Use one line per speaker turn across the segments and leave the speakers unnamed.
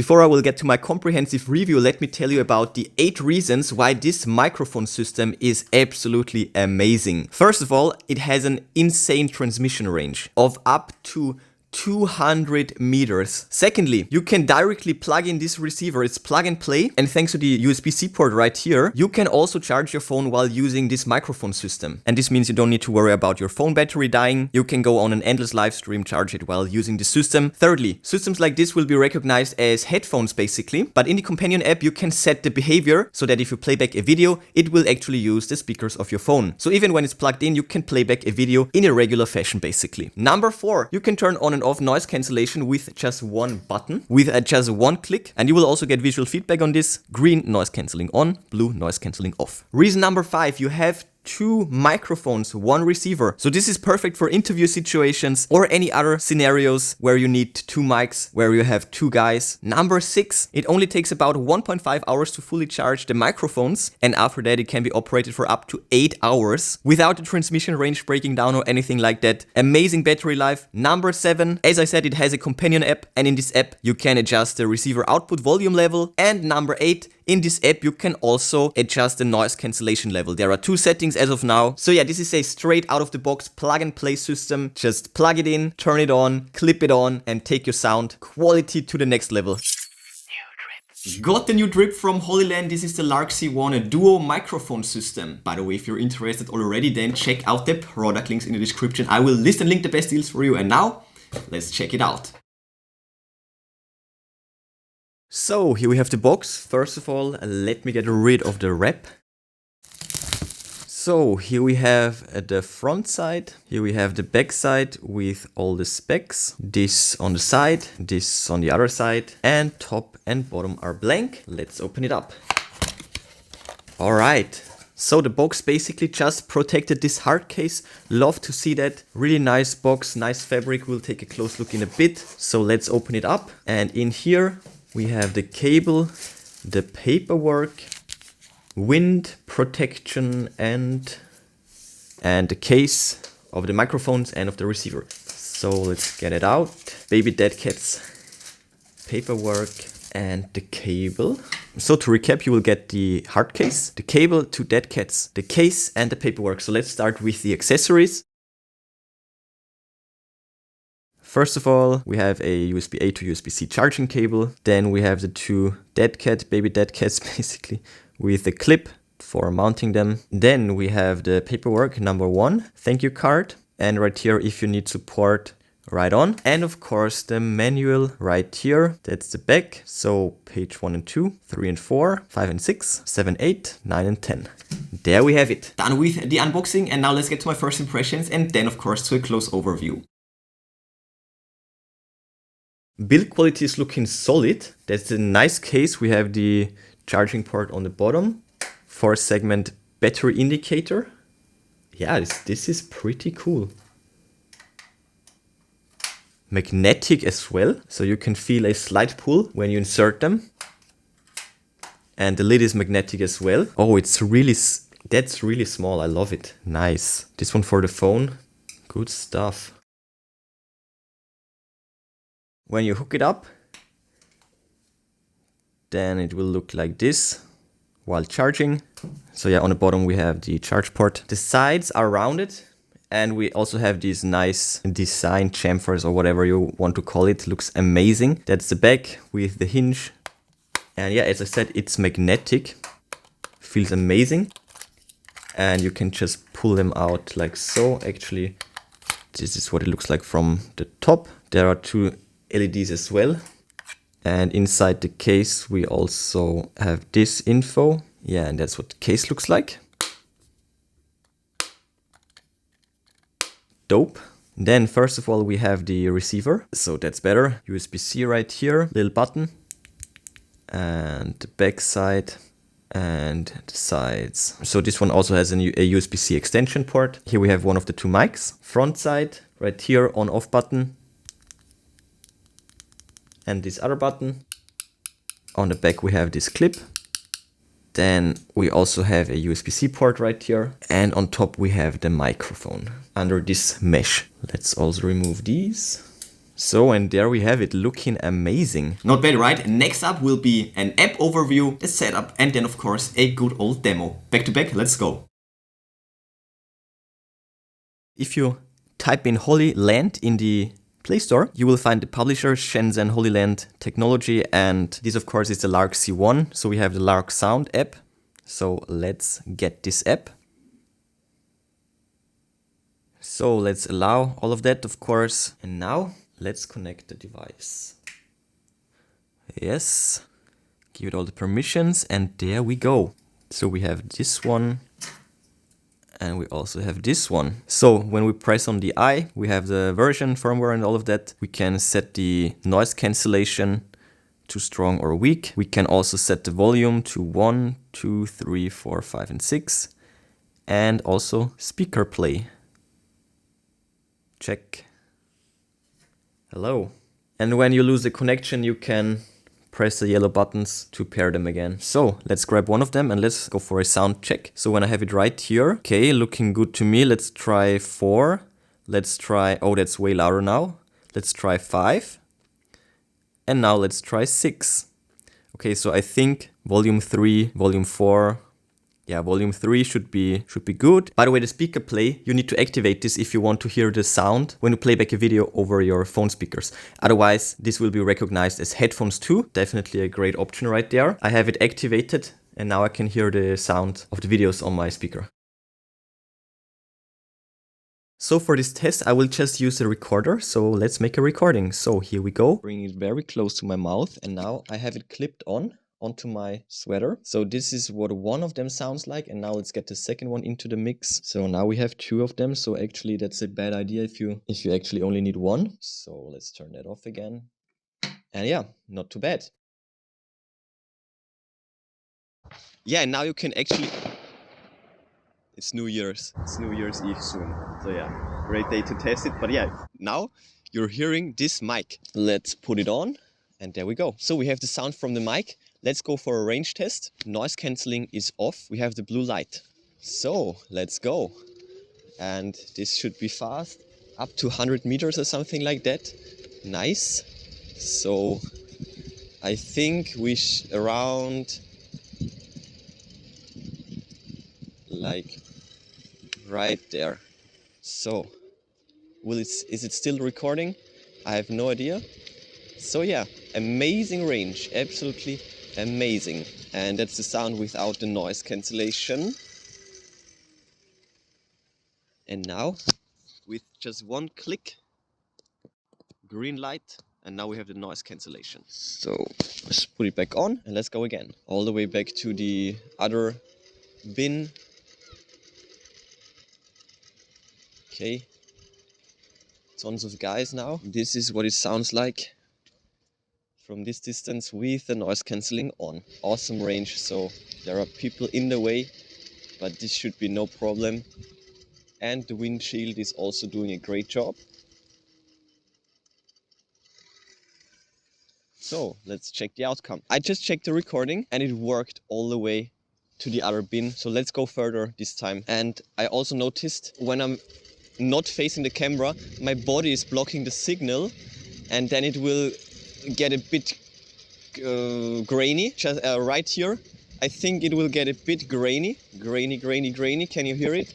Before I will get to my comprehensive review, let me tell you about the 8 reasons why this microphone system is absolutely amazing. First of all, it has an insane transmission range of up to 200 meters. Secondly, you can directly plug in this receiver. It's plug and play, and thanks to the USB-C port right here, you can also charge your phone while using this microphone system. And this means you don't need to worry about your phone battery dying. You can go on an endless live stream, charge it while using the system. Thirdly, systems like this will be recognized as headphones basically, but in the companion app you can set the behavior so that if you play back a video, it will actually use the speakers of your phone. So even when it's plugged in, you can play back a video in a regular fashion basically. Number 4, you can turn on and off noise cancellation with just one button, with just one click, and you will also get visual feedback on this. Green, noise cancelling on, blue, noise cancelling off. Reason number 5, you have 2 microphones, 1 receiver. So this is perfect for interview situations or any other scenarios where you need 2 mics, where you have 2 guys. Number 6, it only takes about 1.5 hours to fully charge the microphones, and after that it can be operated for up to 8 hours without the transmission range breaking down or anything like that. Amazing battery life. Number 7, as I said, it has a companion app, and in this app you can adjust the receiver output volume level. And number 8, in this app you can also adjust the noise cancellation level. There are 2 settings as of now. So yeah, this is a straight out of the box plug and play system. Just plug it in, turn it on, clip it on, and take your sound quality to the next level. Got the new drip from Hollyland. This is the Lark C1, a duo microphone system. By the way, if you're interested already, then check out the product links in the description. I will list and link the best deals for you. And now, let's check it out. So here we have the box. First of all, let me get rid of the wrap. So here we have the front side, here we have the back side with all the specs. This on the side, this on the other side, and top and bottom are blank. Let's open it up. Alright, so the box basically just protected this hard case. Love to see that. Really nice box, nice fabric. We'll take a close look in a bit. So let's open it up. And in here we have the cable, the paperwork, wind protection, and the case of the microphones and of the receiver. So let's get it out. Baby dead cats, paperwork, and the cable. So to recap, you will get the hard case, the cable, 2 dead cats, the case, and the paperwork. So let's start with the accessories. First of all, we have a USB-A to USB-C charging cable. Then we have the 2 baby dead cats basically, with a clip for mounting them. Then we have the paperwork, number 1, thank you card. And right here, if you need support, right on. And of course, the manual right here, that's the back. So page 1 and 2, 3 and 4, 5 and 6, 7, 8, 9 and 10. There we have it. Done with the unboxing, and now let's get to my first impressions, and then of course to a close overview. Build quality is looking solid. That's a nice case. We have the charging port on the bottom, 4-segment battery indicator. Yeah, this is pretty cool. Magnetic as well, so you can feel a slight pull when you insert them. And the lid is magnetic as well. Oh, that's really small. I love it. Nice. This one for the phone. Good stuff. When you hook it up, then it will look like this while charging. So yeah, on the bottom we have the charge port. The sides are rounded, and we also have these nice design chamfers or whatever you want to call it. Looks amazing. That's the back with the hinge. And yeah, as I said, it's magnetic. Feels amazing. And you can just pull them out like so. Actually, this is what it looks like from the top. There are 2 LEDs as well. And inside the case we also have this info. Yeah, and that's what the case looks like. Dope. Then first of all we have the receiver. So that's better. USB-C right here, little button. And the back side and the sides. So this one also has a USB-C extension port. Here we have one of the 2 mics. Front side right here, on off button. And this other button. On the back we have this clip. Then we also have a USB-C port right here. And on top we have the microphone under this mesh. Let's also remove these. So, and there we have it, looking amazing. Not bad, right? Next up will be an app overview, the setup, and then of course a good old demo. Back to back, let's go. If you type in Hollyland in the Play Store, you will find the publisher Shenzhen Hollyland Technology, and this of course is the Lark C1. So we have the Lark Sound app. So let's get this app. So let's allow all of that, of course. And now let's connect the device. Yes, give it all the permissions, and there we go. So we have this one. And we also have this one. So when we press on the I, we have the version, firmware and all of that. We can set the noise cancellation to strong or weak. We can also set the volume to 1, 2, 3, 4, 5, and 6. And also speaker play. Check. Hello. And when you lose the connection, you can press the yellow buttons to pair them again. So let's grab one of them and let's go for a sound check. So when I have it right here, okay, looking good to me. Let's try 4. Let's try, oh, that's way louder now. Let's try 5. And now let's try 6. Okay, so I think volume 3, volume 4, yeah, volume 3 should be good. By the way, the speaker play, you need to activate this if you want to hear the sound when you play back a video over your phone speakers. Otherwise, this will be recognized as headphones too. Definitely a great option right there. I have it activated and now I can hear the sound of the videos on my speaker. So for this test, I will just use a recorder. So let's make a recording. So here we go. Bring it very close to my mouth and now I have it clipped onto my sweater. So this is what one of them sounds like, and now let's get the second one into the mix. So now we have 2 of them, so actually that's a bad idea if you actually only need 1. So let's turn that off again. And yeah, not too bad. Yeah, now you can actually... It's New Year's Eve soon. So yeah, great day to test it. But yeah, now you're hearing this mic. Let's put it on. And there we go. So we have the sound from the mic. Let's go for a range test. Noise cancelling is off. We have the blue light. So let's go. And this should be fast. Up to 100 meters or something like that. Nice. So I think we around like right there. So is it still recording? I have no idea. So yeah, amazing range, absolutely amazing. And that's the sound without the noise cancellation. And now, with just one click, green light, and now we have the noise cancellation. So let's put it back on and let's go again. All the way back to the other bin. Okay, tons of guys now. This is what it sounds like from this distance with the noise cancelling on. Awesome range, so there are people in the way, but this should be no problem. And the windshield is also doing a great job. So let's check the outcome. I just checked the recording and it worked all the way to the other bin. So let's go further this time. And I also noticed when I'm not facing the camera, my body is blocking the signal, and then it will get a bit grainy. Just right here, I think it will get a bit grainy. Grainy. Can you hear it?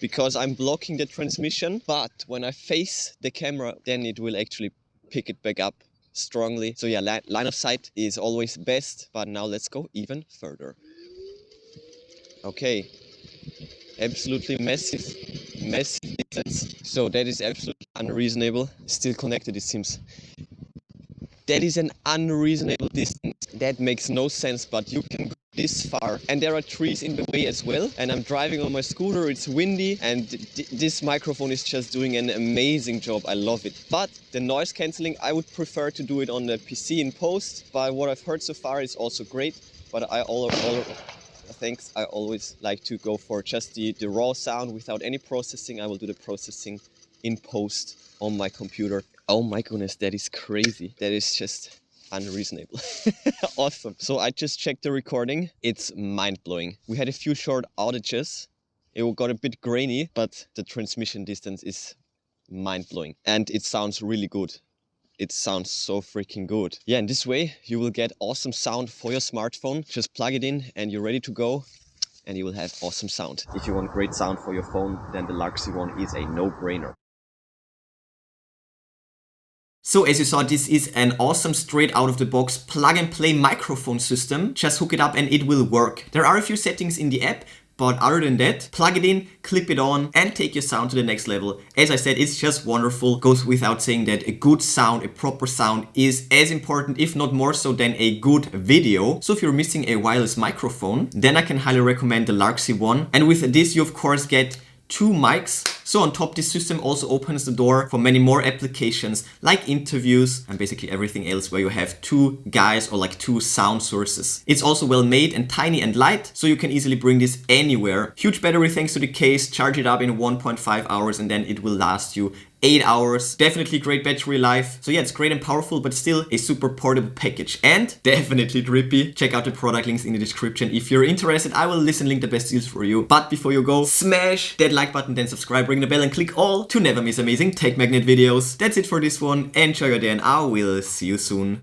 Because I'm blocking the transmission. But when I face the camera, then it will actually pick it back up strongly. So yeah, line of sight is always best. But now let's go even further. Okay, absolutely massive distance. So that is absolutely unreasonable. Still connected, it seems. That is an unreasonable distance. That makes no sense, but you can go this far. And there are trees in the way as well. And I'm driving on my scooter, it's windy, and this microphone is just doing an amazing job. I love it. But the noise cancelling, I would prefer to do it on the PC in post. But what I've heard so far is also great. But I always like to go for just the raw sound without any processing. I will do the processing in post on my computer. Oh my goodness, that is crazy. That is just unreasonable. Awesome. So I just checked the recording. It's mind-blowing. We had a few short outages. It got a bit grainy, but the transmission distance is mind-blowing. And it sounds really good.
it sounds so freaking good. Yeah, in this way you will get awesome sound for your smartphone. Just plug it in and you're ready to go, and you will have awesome sound. If you want great sound for your phone, then the Lark C1 is a no-brainer.
So as you saw, this is an awesome straight out of the box plug and play microphone system. Just hook it up and it will work. There are a few settings in the app, but other than that, plug it in, clip it on, and take your sound to the next level. As I said, it's just wonderful. Goes without saying that a good sound, a proper sound is as important, if not more so, than a good video. So if you're missing a wireless microphone, then I can highly recommend the Lark C1. And with this, you of course get 2 mics. So on top, this system also opens the door for many more applications like interviews and basically everything else where you have 2 guys or like 2 sound sources. It's also well made and tiny and light, so you can easily bring this anywhere. Huge battery thanks to the case, charge it up in 1.5 hours and then it will last you 8 hours. Definitely great battery life. So yeah, it's great and powerful, but still a super portable package. And definitely drippy. Check out the product links in the description if you're interested. I will link the best deals for you. But before you go, smash that like button, then subscribe, ring the bell and click all to never miss amazing tech magnet videos. That's it for this one. Enjoy your day and I will see you soon.